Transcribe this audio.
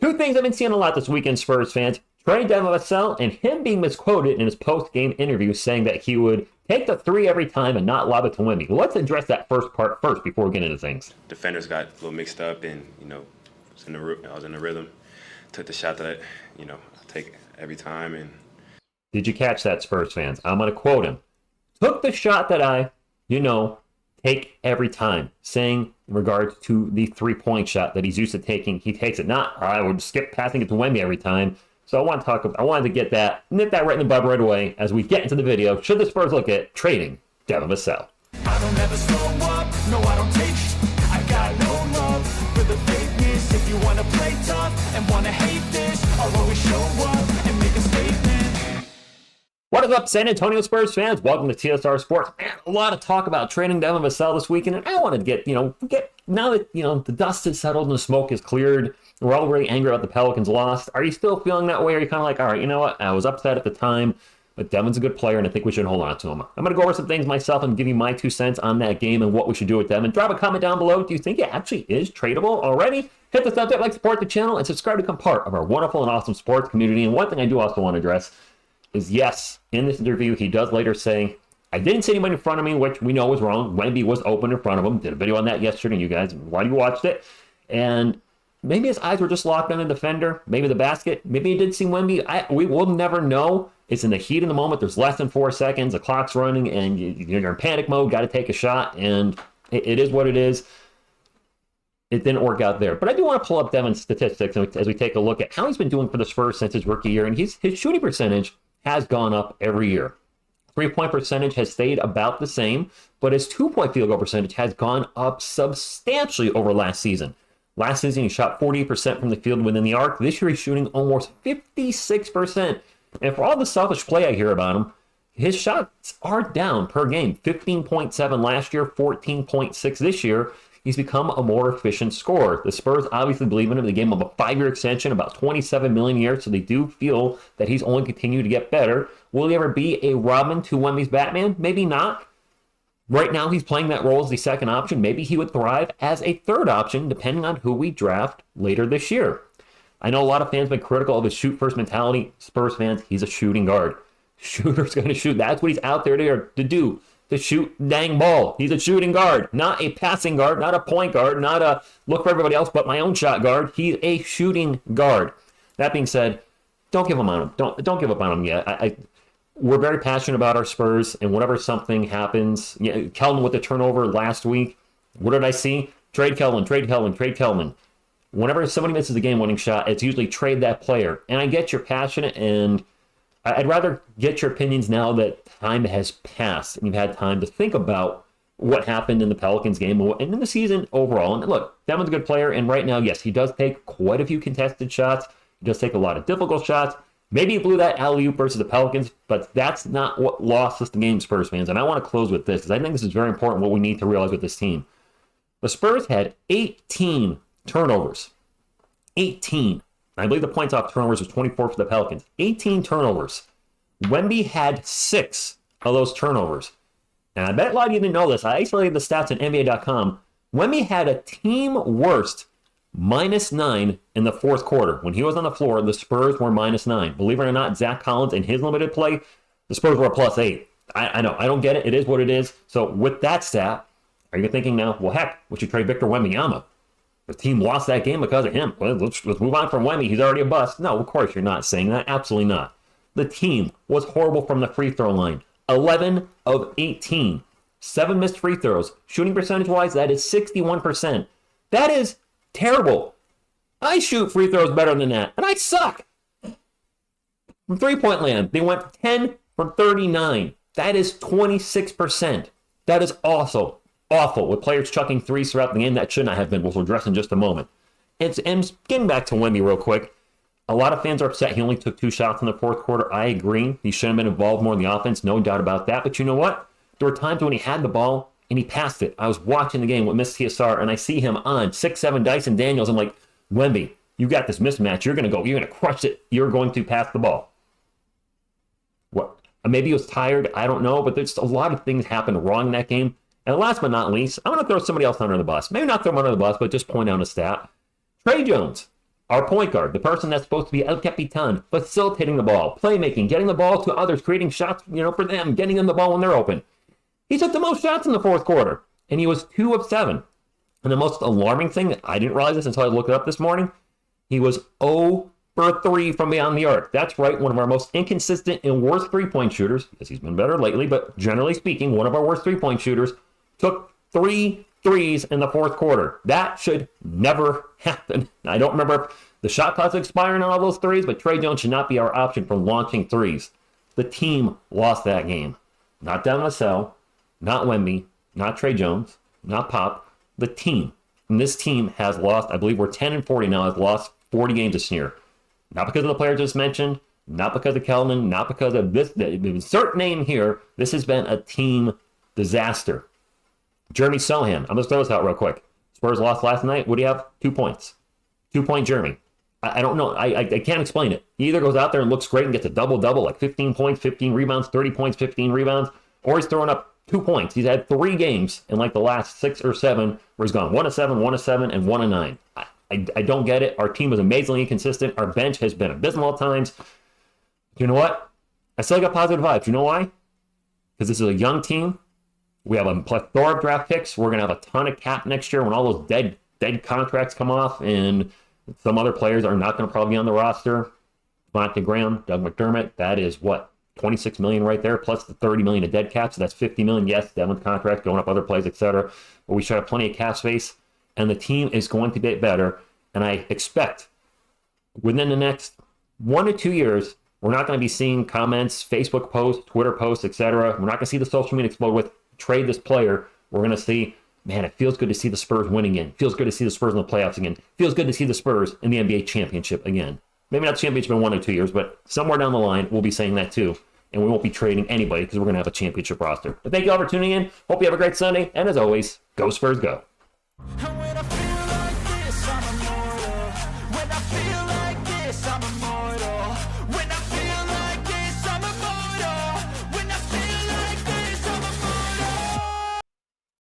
Two things I've been seeing a lot this weekend, Spurs fans. Devin Vassell and him being misquoted in his post-game interview saying that he would take the three every time and not lob it to Wemby. Let's address that first part first before we get into things. Defenders got a little mixed up and, I was in the rhythm. Took the shot that, I take every time. And did you catch that, Spurs fans? I'm going to quote him. Took the shot that I, take every time, saying in regards to the three-point shot that he's used to taking, he takes it. Not, I would skip passing it to Wemby every time. So I wanted to get that, nip that right in the bud right away as we get into the video. Should the Spurs look at trading Devin Vassell? I don't ever slow up, no I don't take I got no love for the fakeness. If you wanna play tough and wanna hate this, I'll always show up and make a statement. What is up, San Antonio Spurs fans? Welcome to TSR Sports. Man, a lot of talk about trading Devin Vassell this weekend, and I wanted to get now that the dust has settled and the smoke is cleared. We're all very angry about the Pelicans lost. Are you still feeling that way? Or are you kind of like, all right, you know what? I was upset at the time, but Devin's a good player, and I think we should hold on to him. I'm going to go over some things myself and give you my 2 cents on that game and what we should do with Devin. Drop a comment down below. Do you think it actually is tradable already? Hit the thumbs up, like, support the channel, and subscribe to become part of our wonderful and awesome sports community. And one thing I do also want to address is, yes, in this interview, he does later say, I didn't see anybody in front of me, which we know was wrong. Wemby was open in front of him. Did a video on that yesterday, and you guys, why you watched it. And maybe his eyes were just locked on the defender, maybe the basket. Maybe he did see Wemby. We will never know. It's in the heat of the moment. There's less than 4 seconds. The clock's running, and you're in panic mode. Got to take a shot, and it is what it is. It didn't work out there. But I do want to pull up Devin's statistics as we take a look at how he's been doing for the Spurs since his rookie year. And his shooting percentage has gone up every year. 3-point percentage has stayed about the same, but his 2-point field goal percentage has gone up substantially over last season. Last season, he shot 48% from the field within the arc. This year, he's shooting almost 56%. And for all the selfish play I hear about him, his shots are down per game. 15.7 last year, 14.6 this year. He's become a more efficient scorer. The Spurs obviously believe in him. They gave him a 5-year extension, about $27 million a year, so they do feel that he's only continued to get better. Will he ever be a Robin to Wemby's Batman? Maybe not. Right now, he's playing that role as the second option. Maybe he would thrive as a third option, depending on who we draft later this year. I know a lot of fans have been critical of his shoot-first mentality. Spurs fans, he's a shooting guard. Shooter's going to shoot. That's what he's out there to do. To shoot dang ball. He's a shooting guard, not a passing guard, not a point guard, not a look for everybody else but my own shot guard. He's a shooting guard. That being said, don't give up on him. Don't give up on him yet. We're very passionate about our Spurs, and whenever something happens, Kelvin with the turnover last week, what did I see? Trade Kelvin, trade Kelvin, trade Kelvin. Whenever somebody misses a game-winning shot, it's usually trade that player. And I get you're passionate, and I'd rather get your opinions now that time has passed and you've had time to think about what happened in the Pelicans game and in the season overall. And look, Devin's a good player, and right now, yes, he does take quite a few contested shots. He does take a lot of difficult shots. Maybe he blew that alley-oop versus the Pelicans, but that's not what lost us the game, Spurs fans. And I want to close with this, because I think this is very important, what we need to realize with this team. The Spurs had 18 turnovers. 18. I believe the points off turnovers was 24 for the Pelicans. 18 turnovers. Wemby had 6 of those turnovers. And I bet a lot of you didn't know this. I isolated the stats on NBA.com. Wemby had a team worst -9 in the fourth quarter. When he was on the floor, the Spurs were -9. Believe it or not, Zach Collins in his limited play, the Spurs were a +8. I know. I don't get it. It is what it is. So with that stat, are you thinking now, well, heck, we should trade Victor Wembanyama? The team lost that game because of him. Well, let's move on from Wemby. He's already a bust. No, of course you're not saying that. Absolutely not. The team was horrible from the free throw line. 11 of 18. 7 missed free throws. Shooting percentage-wise, that is 61%. That is terrible. I shoot free throws better than that, and I suck. From three-point land, they went 10 from 39. That is 26%. That is also awful, with players chucking threes throughout the game that should not have been, which we'll address in just a moment. And getting back to Wemby real quick, a lot of fans are upset he only took 2 shots in the fourth quarter. I agree. He should have been involved more in the offense, no doubt about that. But you know what? There were times when he had the ball and he passed it. I was watching the game with Miss TSR, and I see him on 6'7" Dyson Daniels. I'm like, Wemby, you got this mismatch. You're going to crush it. You're going to pass the ball. What? Maybe he was tired. I don't know. But there's a lot of things happened wrong in that game. And last but not least, I'm going to throw somebody else under the bus. Maybe not throw him under the bus, but just point out a stat. Trey Jones. Our point guard, the person that's supposed to be El Capitan, facilitating the ball, playmaking, getting the ball to others, creating shots, for them, getting them the ball when they're open. He took the most shots in the fourth quarter, and he was 2 of 7. And the most alarming thing, I didn't realize this until I looked it up this morning, he was 0 for 3 from beyond the arc. That's right, one of our most inconsistent and worst three-point shooters, because he's been better lately, but generally speaking, one of our worst three-point shooters, took 3 threes in the fourth quarter. That should never happen. I don't remember if the shot clock's expiring on all those threes, but Tre Jones should not be our option for launching threes. The team lost that game. Not Devin Vassell, not Wemby, not Tre Jones, not Pop. The team. And this team has lost, I believe we're 10-40 now, has lost 40 games this year. Not because of the players just mentioned, not because of Kelman, not because of this, insert name here. This has been a team disaster. Jeremy Sohan, I'm going to throw this out real quick. Spurs lost last night. What do you have? 2 points. 2-point Jeremy. I don't know. I can't explain it. He either goes out there and looks great and gets a double-double, like 15 points, 15 rebounds, 30 points, 15 rebounds, or he's throwing up 2 points. He's had 3 games in like the last 6 or 7 where he's gone 1 of 7, 1 of 7, and 1 of 9. I don't get it. Our team is amazingly inconsistent. Our bench has been abysmal at times. You know what? I still got positive vibes. You know why? Because this is a young team. We have a plethora of draft picks. We're going to have a ton of cap next year when all those dead contracts come off, and some other players are not going to probably be on the roster. Devontae Graham, Doug McDermott, that is what? $26 million right there, plus the $30 million of dead cap, so that's $50 million. Yes, Devin's contract, going up other plays, etc. But we should have plenty of cap space, and the team is going to get better. And I expect within the next 1 to 2 years, we're not going to be seeing comments, Facebook posts, Twitter posts, etc. We're not going to see the social media explode with trade this player. We're going to see, man, it feels good to see the Spurs win again. Feels good to see the Spurs in the playoffs again. Feels good to see the Spurs in the NBA championship again. Maybe not championship in 1 or 2 years, but somewhere down the line, we'll be saying that too. And we won't be trading anybody because we're going to have a championship roster. But thank you all for tuning in. Hope you have a great Sunday. And as always, go Spurs, go. And when I feel like this, I'm immortal. When I feel like this, I'm immortal.